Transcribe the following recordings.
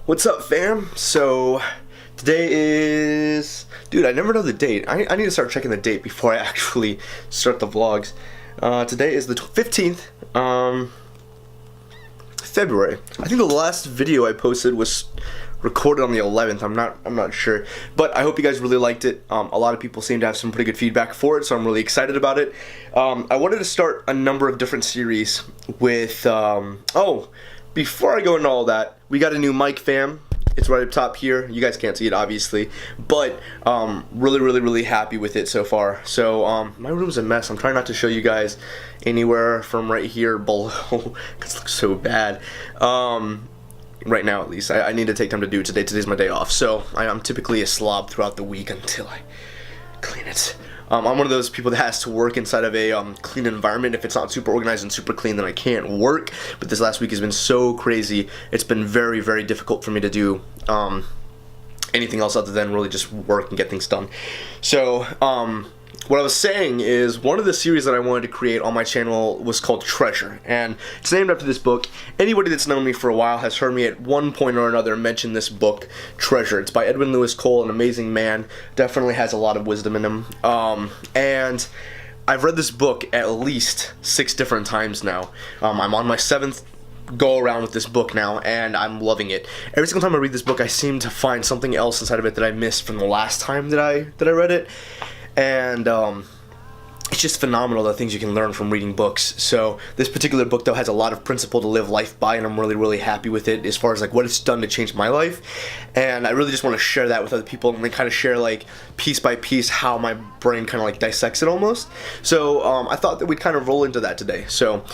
What's up, fam? So today is, dude, I never know the date. I need to start checking the date before I actually start the vlogs. Today is the 15th February. I think the last video I posted was recorded on the 11th. I'm not sure, but I hope you guys really liked it. A lot of people seem to have some pretty good feedback for it, so I'm really excited about it. I wanted to start a number of different series with before I go into all that, we got a new mic, fam. It's right up top here. You guys can't see it, obviously, but really happy with it so far. So my room's a mess. I'm trying not to show you guys anywhere from right here below because it looks so bad. Right now, at least. I need to take time to do it today. Today's my day off, so I'm typically a slob throughout the week until I clean it. I'm one of those people that has to work inside of a clean environment. If it's not super organized and super clean, then I can't work. But this last week has been so crazy. It's been very difficult for me to do anything else other than really just work and get things done. So what I was saying is one of the series that I wanted to create on my channel was called Treasure, and it's named after this book. Anybody that's known me for a while has heard me at one point or another mention this book, Treasure. It's by Edwin Lewis Cole, an amazing man. Definitely has a lot of wisdom in him. And I've read this book at least 6 different times now. I'm on my 7th go around with this book now, and I'm loving it. Every single time I read this book, I seem to find something else inside of it that I missed from the last time that I read it. And it's just phenomenal the things you can learn from reading books. So this particular book though has a lot of principle to live life by, and I'm really happy with it as far as like what it's done to change my life. And I really just want to share that with other people and then kind of share like piece by piece how my brain kind of like dissects it almost. So I thought that we'd kind of roll into that today. So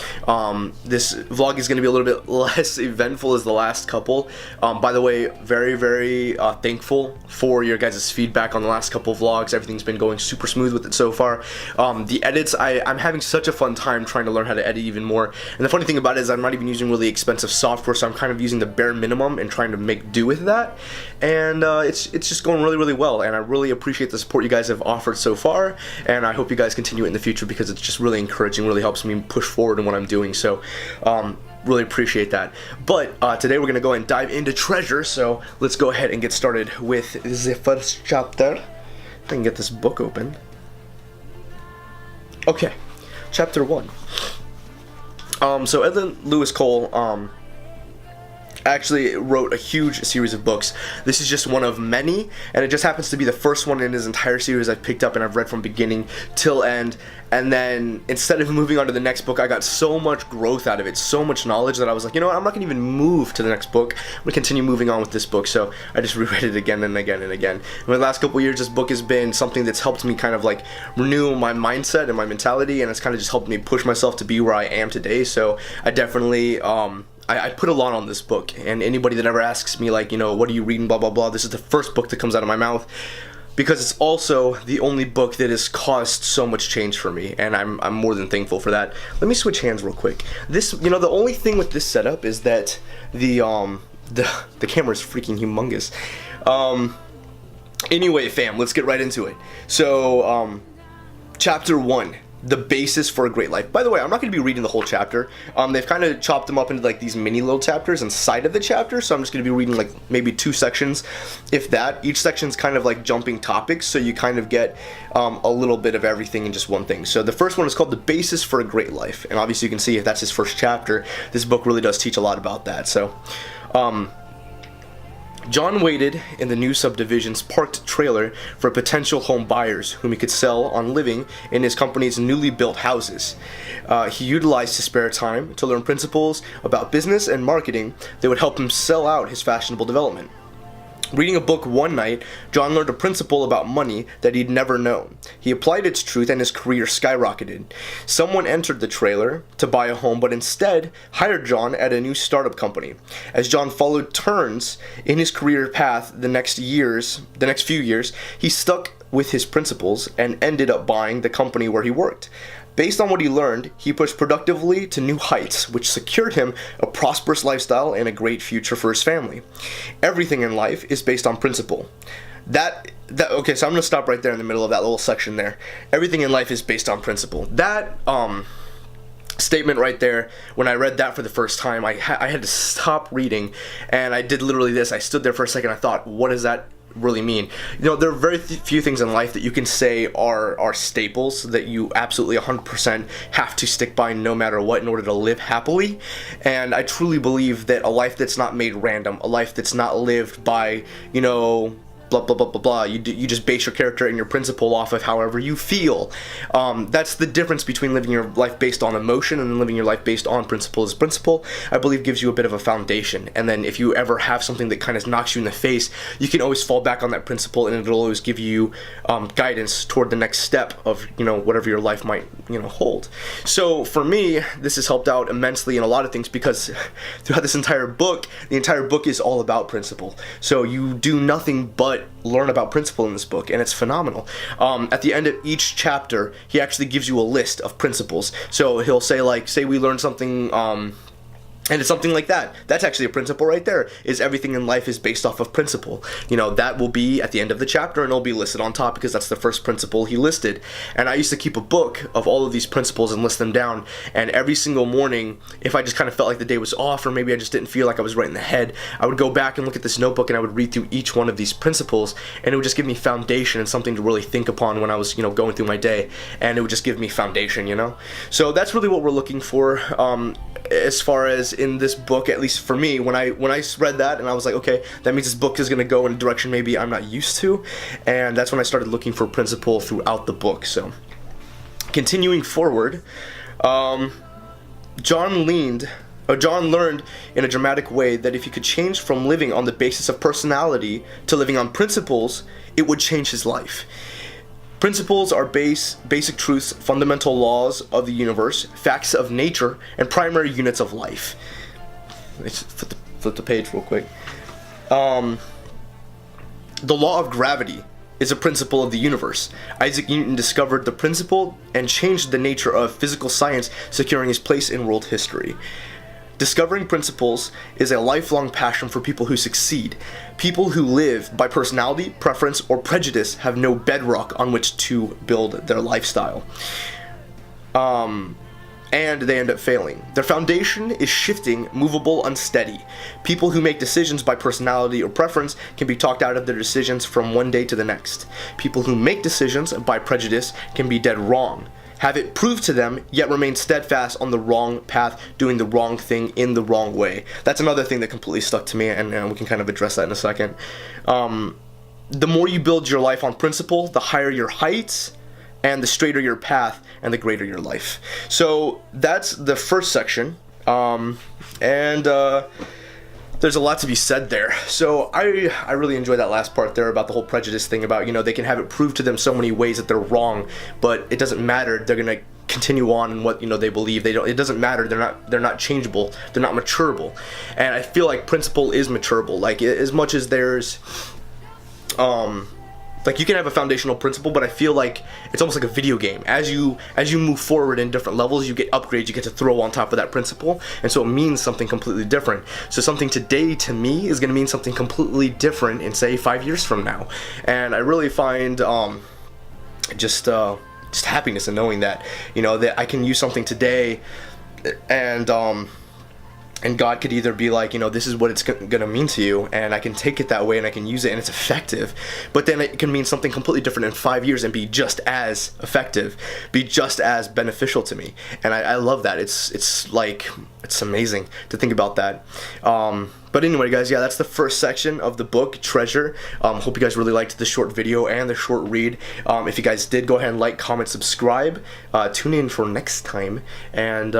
this vlog is going to be a little bit less eventful as the last couple. By the way, very thankful for your guys' feedback on the last couple vlogs. Everything's been going super smooth with it so far. The edits, I'm having such a fun time trying to learn how to edit even more. And the funny thing about it is I'm not even using really expensive software, so I'm kind of using the bare minimum and trying to make do with that. And it's just going really well, and I really appreciate the support you guys have offered so far, and I hope you guys continue it in the future because it's just really encouraging, really helps me push forward in what I'm doing. So really appreciate that. But today we're going to go and dive into Treasure, so let's go ahead and get started with the first chapter. If I can get this book open. Okay, chapter 1. So Edwin Lewis Cole actually wrote a huge series of books. This is just one of many, and it just happens to be the first one in his entire series I've picked up and I've read from beginning till end. And then instead of moving on to the next book, I got so much growth out of it, so much knowledge that I was like, you know what, I'm not gonna even move to the next book. I'm gonna continue moving on with this book. So I just reread it again and again and again. In the last couple years, this book has been something that's helped me kind of like renew my mindset and my mentality, and it's kind of just helped me push myself to be where I am today. So I definitely I put a lot on this book, and anybody that ever asks me like, you know, what are you reading, blah blah, this is the first book that comes out of my mouth, because it's also the only book that has caused so much change for me, and I'm more than thankful for that. Let me switch hands real quick. This, you know, the only thing with this setup is that the camera is freaking humongous. Anyway, fam, let's get right into it. So chapter 1. The basis for a great life. By the way, I'm not going to be reading the whole chapter. They've kind of chopped them up into like these mini little chapters inside of the chapter, so I'm just going to be reading like maybe 2 sections, if that. Each section's kind of like jumping topics, so you kind of get a little bit of everything in just one thing. So the first one is called The Basis for a Great Life, and obviously you can see if that's his first chapter, this book really does teach a lot about that. So John waited in the new subdivision's parked trailer for potential home buyers whom he could sell on living in his company's newly built houses. He utilized his spare time to learn principles about business and marketing that would help him sell out his fashionable development. Reading a book one night, John learned a principle about money that he'd never known. He applied its truth and his career skyrocketed. Someone entered the trailer to buy a home, but instead hired John at a new startup company. As John followed turns in his career path the next few years, he stuck with his principles and ended up buying the company where he worked. Based on what he learned, he pushed productively to new heights, which secured him a prosperous lifestyle and a great future for his family. Everything in life is based on principle. Okay, so I'm going to stop right there in the middle of that little section there. Everything in life is based on principle. That statement right there. When I read that for the first time, I had to stop reading, and I did literally this. I stood there for a second. I thought, what does that really mean? You know, there are very few things in life that you can say are staples that you absolutely 100% have to stick by no matter what in order to live happily. And I truly believe that a life that's not made random, a life that's not lived by, you know, blah blah blah blah blah, you just base your character and your principle off of however you feel. That's the difference between living your life based on emotion and living your life based on principle. Is principle, I believe, gives you a bit of a foundation, and then if you ever have something that kind of knocks you in the face, you can always fall back on that principle, and it'll always give you guidance toward the next step of, you know, whatever your life might, you know, hold. So for me, this has helped out immensely in a lot of things, because throughout this entire book, the entire book is all about principle. So you do nothing but learn about principle in this book, and it's phenomenal. At the end of each chapter, he actually gives you a list of principles. So he'll say, like, say we learn something, and it's something like that. That's actually a principle right there, is everything in life is based off of principle. You know, that will be at the end of the chapter, and it'll be listed on top because that's the first principle he listed. And I used to keep a book of all of these principles and list them down, and every single morning, if I just kind of felt like the day was off, or maybe I just didn't feel like I was right in the head, I would go back and look at this notebook, and I would read through each one of these principles, and it would just give me foundation and something to really think upon when I was, you know, going through my day, and it would just give me foundation, you know? So that's really what we're looking for. As far as in this book, at least for me, when I read that, and I was like, okay, that means this book is going to go in a direction maybe I'm not used to, and that's when I started looking for principle throughout the book. So continuing forward, John learned in a dramatic way that if he could change from living on the basis of personality to living on principles, it would change his life. Principles are basic truths, fundamental laws of the universe, facts of nature, and primary units of life. Let's flip the page real quick. The law of gravity is a principle of the universe. Isaac Newton discovered the principle and changed the nature of physical science, securing his place in world history. Discovering principles is a lifelong passion for people who succeed. People who live by personality, preference, or prejudice have no bedrock on which to build their lifestyle. And they end up failing. Their foundation is shifting, movable, unsteady. People who make decisions by personality or preference can be talked out of their decisions from one day to the next. People who make decisions by prejudice can be dead wrong. Have it proved to them, yet remain steadfast on the wrong path, doing the wrong thing in the wrong way. That's another thing that completely stuck to me, and we can kind of address that in a second. The more you build your life on principle, the higher your heights, and the straighter your path, and the greater your life. So that's the first section, there's a lot to be said there. So I really enjoyed that last part there about the whole prejudice thing, about, you know, they can have it proved to them so many ways that they're wrong, but it doesn't matter. They're gonna continue on in what, you know, they believe. It doesn't matter. They're not changeable. They're not maturable. And I feel like principle is maturable. Like, as much as there's like, you can have a foundational principle, but I feel like it's almost like a video game. As you move forward in different levels, you get upgrades you get to throw on top of that principle, and so it means something completely different. So something today to me is going to mean something completely different in, say, 5 years from now. And I really find just happiness in knowing that, you know, that I can use something today, and God could either be like, you know, this is what it's gonna mean to you, and I can take it that way and I can use it and it's effective, but then it can mean something completely different in 5 years and be just as effective, be just as beneficial to me. And I love that. It's like, it's amazing to think about that. But anyway, guys, yeah, that's the first section of the book, Treasure. Hope you guys really liked the short video and the short read. If you guys did, go ahead and like, comment, subscribe. Tune in for next time. And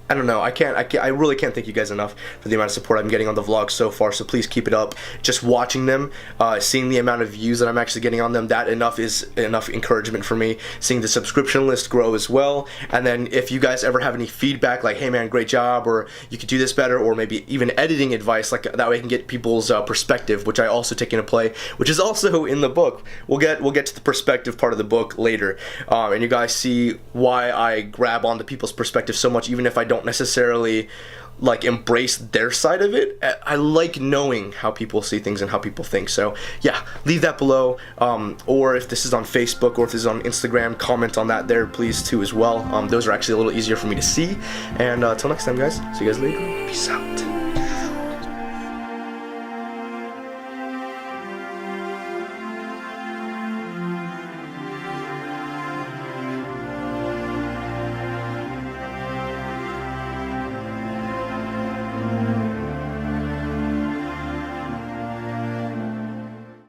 I don't know, I really can't thank you guys enough for the amount of support I'm getting on the vlogs so far, so please keep it up. Just watching them, seeing the amount of views that I'm actually getting on them, that is enough encouragement for me. Seeing the subscription list grow as well, and then if you guys ever have any feedback, like, hey man, great job, or you could do this better, or maybe even editing advice, like that way I can get people's perspective, which I also take into play, which is also in the book. We'll get to the perspective part of the book later, and you guys see why I grab onto people's perspective so much, even if I don't necessarily like embrace their side of it. I like knowing how people see things and how people think. So yeah, leave that below, or if this is on Facebook or if this is on Instagram, comment on that there please too as well. Those are actually a little easier for me to see. And until next time guys, see you guys later. Peace out.